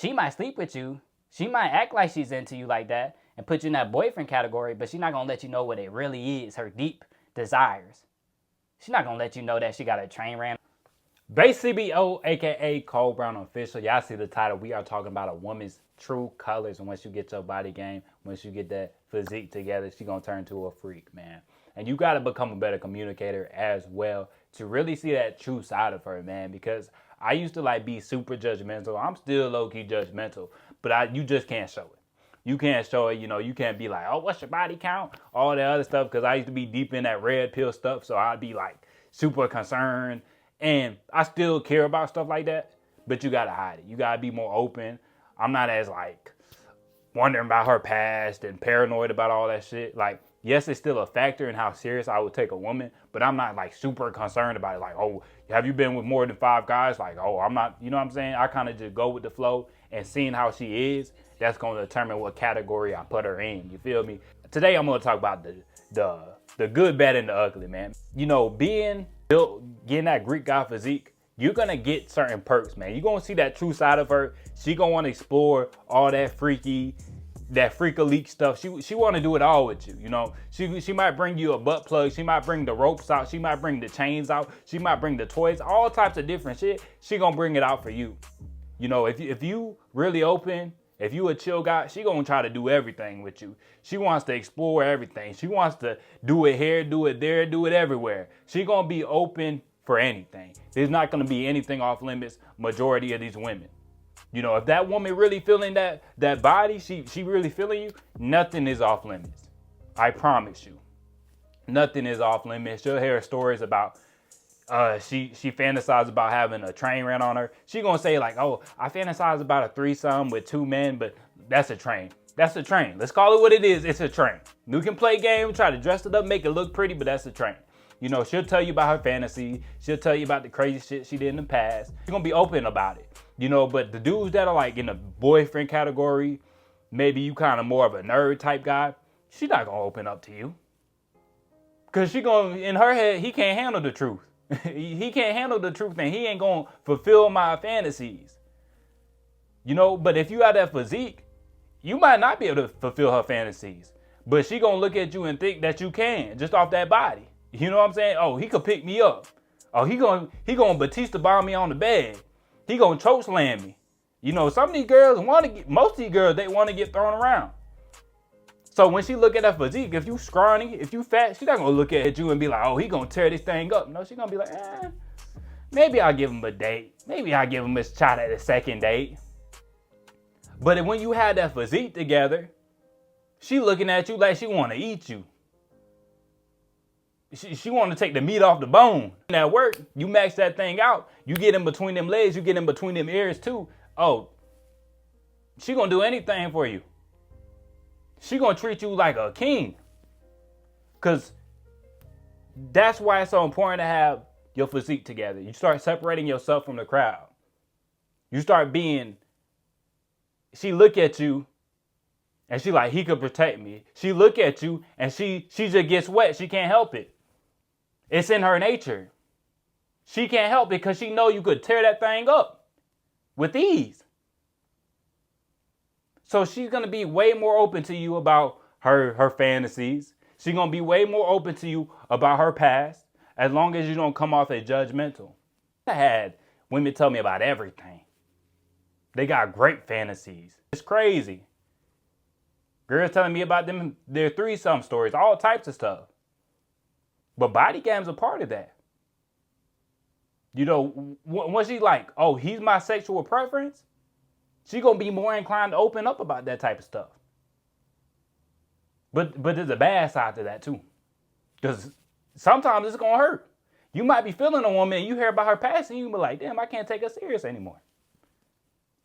She might sleep with you. She might act like she's into you like that and put you in that boyfriend category, but she's not going to let you know what it really is, her deep desires. She's not going to let you know that she got a train ran. Base CBO, aka Cole Brown Official. Y'all see the title. We are talking about a woman's true colors. And once you get your body game, once you get that physique together, she's going to turn to a freak, man. And you got to become a better communicator as well to really see that true side of her, man. Because I used to like be super judgmental. I'm still low-key judgmental, but you just can't show it. You can't show it, you can't be like, oh, what's your body count? All that other stuff, because I used to be deep in that red pill stuff, so I'd be like super concerned. And I still care about stuff like that, but you gotta hide it. You gotta be more open. I'm not as like wondering about her past and paranoid about all that shit. Like, yes, it's still a factor in how serious I would take a woman, but I'm not like super concerned about it. Like, oh, have you been with more than 5 guys? Like, oh, I'm not, you know what I'm saying? I kind of just go with the flow, and seeing how she is, that's gonna determine what category I put her in. You feel me? Today I'm gonna talk about the good, bad, and the ugly, man. Being built, getting that Greek god physique, you're gonna get certain perks, man. You're gonna see that true side of her. She gonna want to explore all that freak-a-leak stuff. She want to do it all with you. She might bring you a butt plug. She might bring the ropes out. She might bring the chains out. She might bring the toys. All types of different shit. She gonna bring it out for you. If you really open, if you a chill guy, she gonna try to do everything with you. She wants to explore everything. She wants to do it here, do it there, do it everywhere. She gonna be open for anything. There's not gonna be anything off limits. Majority of these women. If that woman really feeling that body, she really feeling you, nothing is off limits. I promise you. Nothing is off limits. She'll hear stories about she fantasized about having a train ran on her. She gonna say like, oh, I fantasize about a threesome with 2 men, but that's a train. That's a train. Let's call it what it is. It's a train. You can play games, try to dress it up, make it look pretty, but that's a train. She'll tell you about her fantasy. She'll tell you about the crazy shit she did in the past. She's gonna be open about it. But the dudes that are like in the boyfriend category, maybe you kind of more of a nerd type guy, she's not gonna open up to you. Cause in her head, he can't handle the truth. He can't handle the truth, and he ain't gonna fulfill my fantasies. But if you have that physique, you might not be able to fulfill her fantasies. But she gonna look at you and think that you can, just off that body. You know what I'm saying? Oh, he could pick me up. Oh, he gonna Batista bomb me on the bed. He gonna choke slam me. Some of these girls most of these girls, they want to get thrown around. So when she look at that physique, if you scrawny, if you fat, she's not gonna look at you and be like, oh, he gonna tear this thing up. No, she's gonna be like, maybe I'll give him a date. Maybe I'll give him a shot at a second date. But when you have that physique together, she looking at you like she wanna eat you. She want to take the meat off the bone. At work, you max that thing out. You get in between them legs. You get in between them ears too. Oh, she gonna do anything for you. She gonna treat you like a king. Cause that's why it's so important to have your physique together. You start separating yourself from the crowd. You start being. She look at you, and she like, he could protect me. She look at you, and she just gets wet. She can't help it. It's in her nature. She can't help it because she know you could tear that thing up with ease. So she's going to be way more open to you about her fantasies. She's going to be way more open to you about her past, as long as you don't come off as judgmental. I had women tell me about everything. They got great fantasies. It's crazy. Girls telling me about their threesome stories, all types of stuff. But body cam's a part of that. When she's like, oh, he's my sexual preference, she gonna be more inclined to open up about that type of stuff. But there's a bad side to that too. Because sometimes it's gonna hurt. You might be feeling a woman and you hear about her past and you be like, damn, I can't take her serious anymore.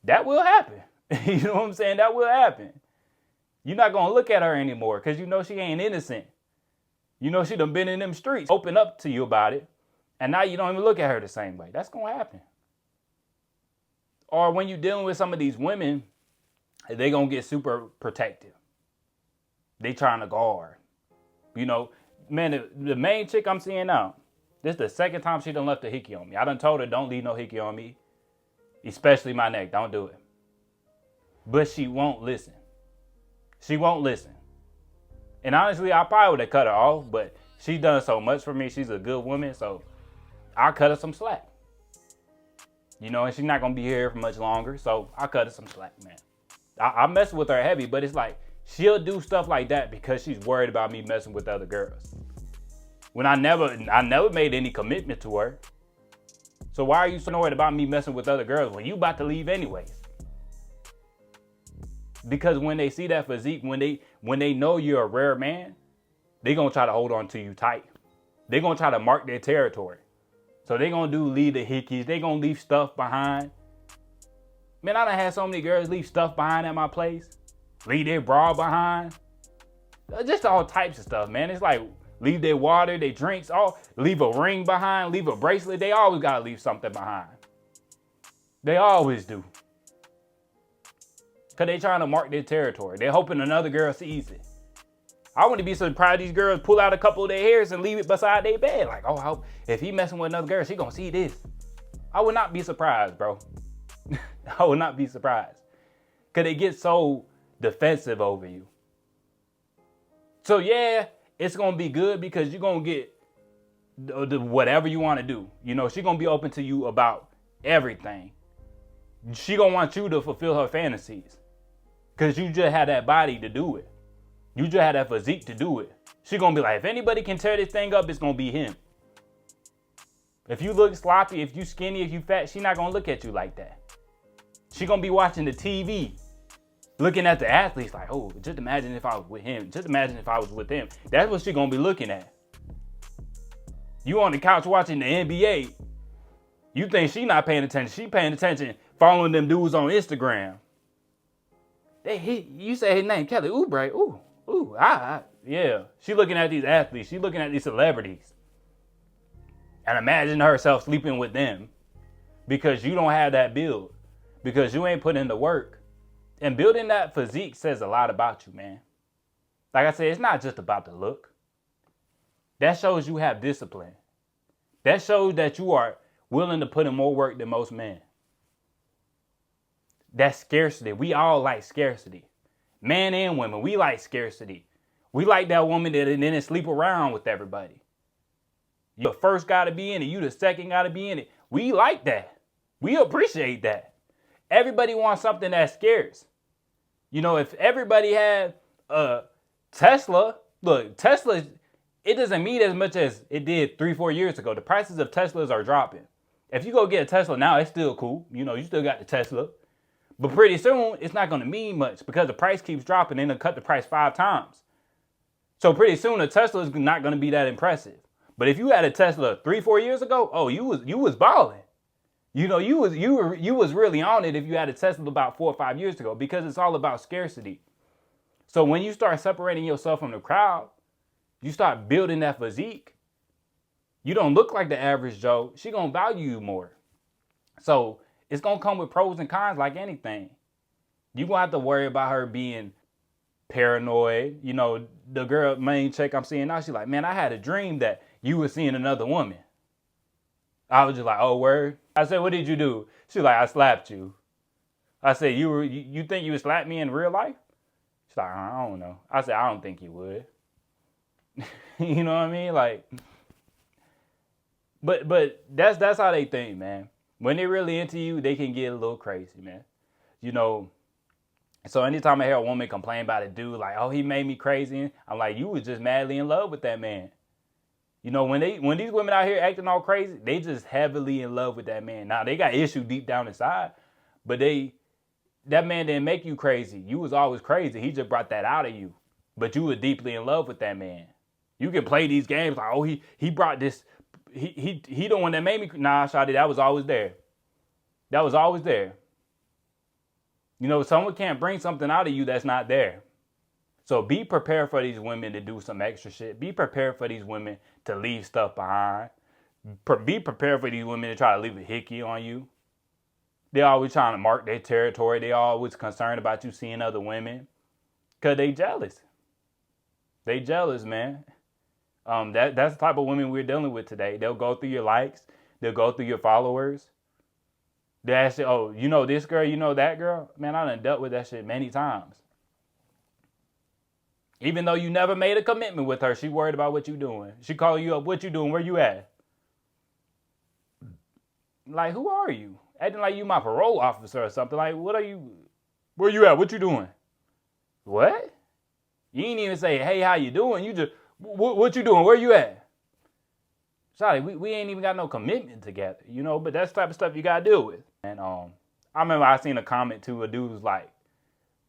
That will happen. You know what I'm saying? That will happen. You're not gonna look at her anymore because she ain't innocent. She done been in them streets, open up to you about it, and now you don't even look at her the same way. That's gonna happen. Or when you're dealing with some of these women, they gonna get super protective. They trying to guard. Man, the main chick I'm seeing now, this is the second time she done left a hickey on me. I done told her, don't leave no hickey on me, especially my neck. Don't do it. but she won't listen. She won't listen. And honestly, I probably would have cut her off, but she's done so much for me. She's a good woman, so I'll cut her some slack. You know, and she's not going to be here for much longer, so I'll cut her some slack, man. I mess with her heavy, but it's like, she'll do stuff like that because she's worried about me messing with other girls. When I never made any commitment to her. So why are you so annoyed about me messing with other girls when you about to leave anyways? Because when they see that physique, when they know you're a rare man, they're going to try to hold on to you tight. They're going to try to mark their territory. So they're going to leave the hickeys. They're going to leave stuff behind. Man, I done had so many girls leave stuff behind at my place. Leave their bra behind. Just all types of stuff, man. It's like leave their water, their drinks, leave a ring behind, leave a bracelet. They always got to leave something behind. They always do. Because they trying to mark their territory. They're hoping another girl sees it. I wouldn't be surprised these girls pull out a couple of their hairs and leave it beside their bed. Like, oh, I hope if he messing with another girl, she gonna see this. I would not be surprised, bro. I would not be surprised. Because they get so defensive over you. So, yeah, it's going to be good because you're going to get whatever you want to do. You know, she's going to be open to you about everything. She going to want you to fulfill her fantasies. Because you just had that body to do it. You just had that physique to do it. She going to be like, if anybody can tear this thing up, it's going to be him. If you look sloppy, if you skinny, if you fat, she not going to look at you like that. She going to be watching the TV, looking at the athletes like, oh, just imagine if I was with him. Just imagine if I was with him. That's what she going to be looking at. You on the couch watching the NBA. You think she not paying attention. She paying attention, following them dudes on Instagram. You say his name, Kelly Oubre. Yeah. She looking at these athletes. She looking at these celebrities. And imagine herself sleeping with them because you don't have that build. Because you ain't put in the work. And building that physique says a lot about you, man. Like I said, it's not just about the look. That shows you have discipline. That shows that you are willing to put in more work than most men. That's scarcity. We all like scarcity. Men and women, we like scarcity. We like that woman that didn't sleep around with everybody. You the first got to be in it. You the second got to be in it. We like that. We appreciate that. Everybody wants something that's scarce. You know, if everybody had a Tesla, look, Tesla, it doesn't mean as much as it did 3-4 years ago. The prices of Teslas are dropping. If you go get a Tesla now, it's still cool. You know, you still got the Tesla. But pretty soon, it's not going to mean much because the price keeps dropping and they'll cut the price 5 times. So pretty soon, a Tesla is not going to be that impressive. But if you had a Tesla 3-4 years ago, oh, you was balling. You know, you was really on it if you had a Tesla about 4 or 5 years ago because it's all about scarcity. So when you start separating yourself from the crowd, you start building that physique. You don't look like the average Joe. She gonna value you more. So it's gonna come with pros and cons like anything. You gonna have to worry about her being paranoid. You know, the girl main chick I'm seeing now, she's like, man, I had a dream that you were seeing another woman. I was just like, oh, word? I said, what did you do? She's like, I slapped you. I said, you think you would slap me in real life? She's like, I don't know. I said, I don't think you would. You know what I mean? Like, but that's how they think, man. When they really into you, they can get a little crazy, man. You know, so anytime I hear a woman complain about a dude, like, oh, he made me crazy, I'm like, you was just madly in love with that man. You know, when these women out here acting all crazy, they just heavily in love with that man. Now, they got issue deep down inside, but that man didn't make you crazy. You was always crazy. He just brought that out of you. But you were deeply in love with that man. You can play these games like, oh, he brought this. He the one that made me. Nah, shawty, that was always there. That was always there. You know, someone can't bring something out of you that's not there. So be prepared for these women to do some extra shit. Be prepared for these women to leave stuff behind. Be prepared for these women to try to leave a hickey on you. They're always trying to mark their territory. They always concerned about you seeing other women. Because they jealous. They jealous, man. That's the type of women we're dealing with today. They'll go through your likes. They'll go through your followers. That shit, oh, you know this girl, you know that girl? Man, I done dealt with that shit many times. Even though you never made a commitment with her, she worried about what you doing. She calling you up, what you doing, where you at? Like, who are you? Acting like you my parole officer or something. Like, what are you, where you at, what you doing? What? You ain't even say, hey, how you doing? You just, what you doing, where you at? Sorry, we ain't even got no commitment together, you know, but that's the type of stuff you gotta deal with. And I remember I seen a comment to a dude who's like,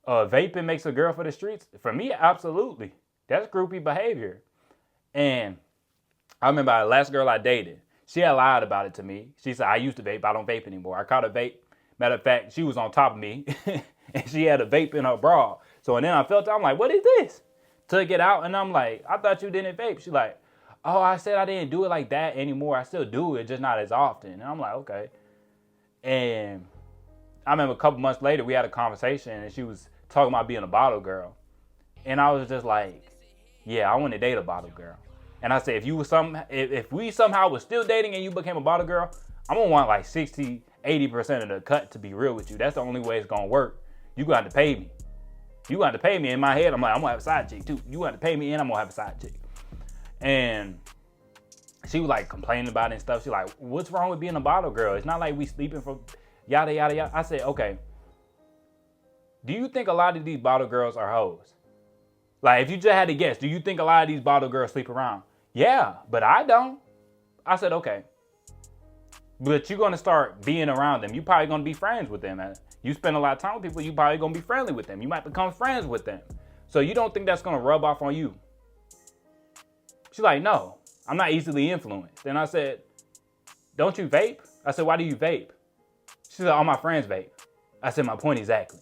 vaping makes a girl for the streets. For me, absolutely. That's groupie behavior. And I remember the last girl I dated, she had lied about it to me. She said, I used to vape, I don't vape anymore. I caught a vape. Matter of fact, she was on top of me and she had a vape in her bra. So and then I felt, I'm like, what is this? Took it out and I'm like, I thought you didn't vape. She like, oh, I said I didn't do it like that anymore. I still do it, just not as often. And I'm like, okay. And I remember a couple months later, we had a conversation and she was talking about being a bottle girl. And I was just like, yeah, I want to date a bottle girl. And I said, if we somehow was still dating and you became a bottle girl, I'm going to want like 60, 80% of the cut, to be real with you. That's the only way it's going to work. You going to have to pay me. You going to have to pay me. In my head, I'm like, I'm going to have a side chick too. You going to have to pay me and I'm going to have a side chick. And she was like complaining about it and stuff. She's like, what's wrong with being a bottle girl? It's not like we sleeping for yada, yada, yada. I said, okay. Do you think a lot of these bottle girls are hoes? Like, if you just had to guess, do you think a lot of these bottle girls sleep around? Yeah, but I don't. I said, okay. But you're going to start being around them. You're probably going to be friends with them. You spend a lot of time with people, you probably going to be friendly with them. You might become friends with them. So you don't think that's going to rub off on you? She's like, no, I'm not easily influenced. Then I said, don't you vape? I said, why do you vape? She said, all my friends vape. I said, my point exactly.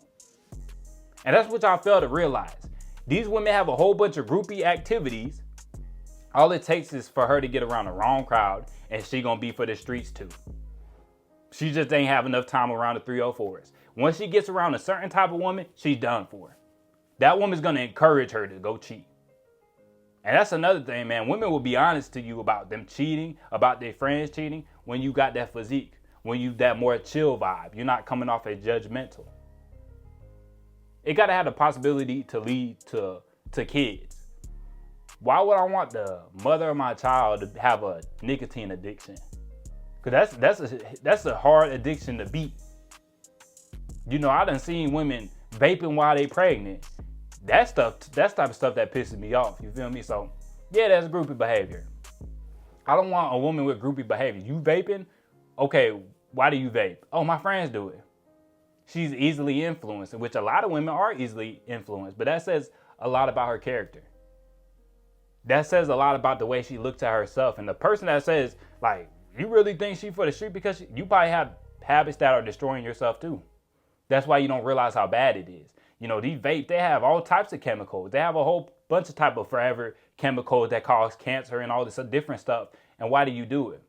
And that's what y'all fail to realize. These women have a whole bunch of groupie activities. All it takes is for her to get around the wrong crowd and she gonna be for the streets too. She just ain't have enough time around the 304s. Once she gets around a certain type of woman, she's done for. That woman's gonna encourage her to go cheat. And that's another thing, man. Women will be honest to you about them cheating, about their friends cheating, when you got that physique, when you that more chill vibe. You're not coming off as judgmental. It got to have the possibility to lead to kids. Why would I want the mother of my child to have a nicotine addiction? Because that's a hard addiction to beat. You know, I done seen women vaping while they pregnant. That's type of stuff that pisses me off. You feel me? So, yeah, that's groupie behavior. I don't want a woman with groupie behavior. You vaping? Okay, why do you vape? Oh, my friends do it. She's easily influenced, which a lot of women are easily influenced, but that says a lot about her character. That says a lot about the way she looks at herself. And the person that says, like, you really think she for the street, because you probably have habits that are destroying yourself too. That's why you don't realize how bad it is. You know, these vape, they have all types of chemicals. They have a whole bunch of type of forever chemicals that cause cancer and all this different stuff. And why do you do it?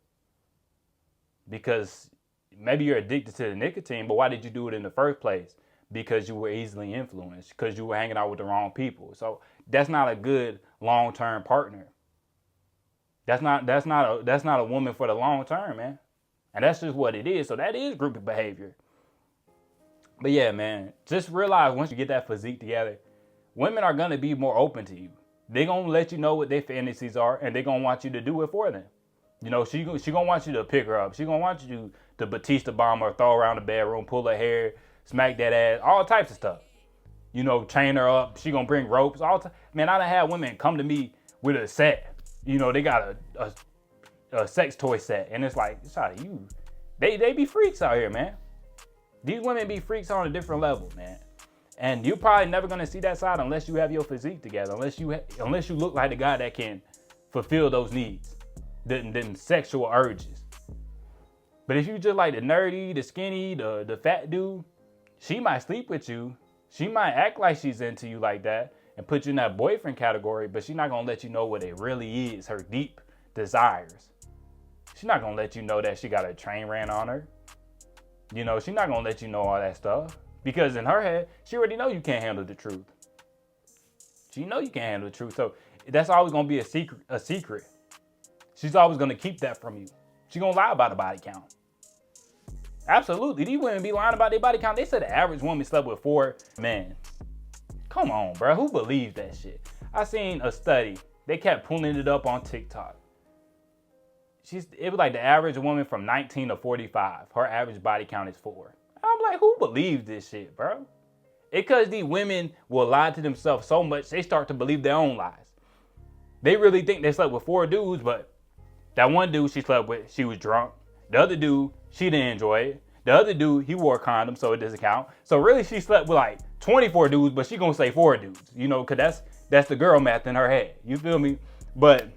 Because maybe you're addicted to the nicotine, but why did you do it in the first place? Because you were easily influenced, because you were hanging out with the wrong people. So that's not a good long-term partner. That's not a woman for the long term, man. And that's just what it is. So that is groupie behavior. But yeah, man, just realize once you get that physique together, women are gonna be more open to you. They're gonna let you know what their fantasies are, and they're gonna want you to do it for them. You know, she gonna want you to pick her up. She gonna want you to Batista bomb her, throw her around the bedroom, pull her hair, smack that ass, all types of stuff. You know, chain her up. She gonna bring ropes. Man, I done had women come to me with a set. You know, they got a sex toy set, and it's like, sorry, they be freaks out here, man. These women be freaks on a different level, man. And you're probably never gonna see that side unless you have your physique together, unless you look like the guy that can fulfill those needs, them sexual urges. But if you just like the nerdy, the skinny, the fat dude, she might sleep with you. She might act like she's into you like that and put you in that boyfriend category, but she's not gonna let you know what it really is, her deep desires. She's not gonna let you know that she got a train ran on her. You know, she's not gonna let you know all that stuff. Because in her head, she already know you can't handle the truth. She know you can't handle the truth. So that's always gonna be a secret. She's always gonna keep that from you. She's gonna lie about a body count. Absolutely. These women be lying about their body count. They said the average woman slept with 4 men. Come on, bro. Who believes that shit? I seen a study. They kept pulling it up on TikTok. It was like the average woman from 19 to 45. Her average body count is 4. I'm like, who believes this shit, bro? It's because these women will lie to themselves so much, they start to believe their own lies. They really think they slept with 4 dudes, but that one dude she slept with, she was drunk. The other dude, she didn't enjoy it. The other dude, he wore a condom, so it doesn't count. So really, she slept with like 24 dudes, but she gonna say 4 dudes, you know, because that's the girl math in her head. You feel me? But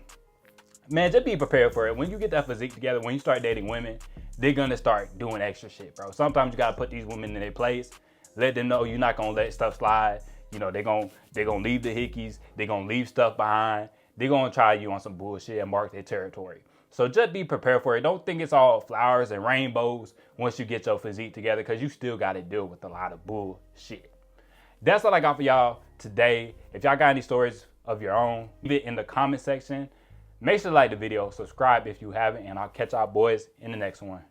man, just be prepared for it. When you get that physique together, when you start dating women, they're gonna start doing extra shit, bro. Sometimes you gotta put these women in their place. Let them know you're not gonna let stuff slide. You know, they're gonna leave the hickeys. They're gonna leave stuff behind. They're gonna try you on some bullshit and mark their territory. So just be prepared for it. Don't think it's all flowers and rainbows once you get your physique together, because you still gotta deal with a lot of bullshit. That's all I got for y'all today. If y'all got any stories of your own, leave it in the comment section. Make sure to like the video, subscribe if you haven't, and I'll catch y'all boys in the next one.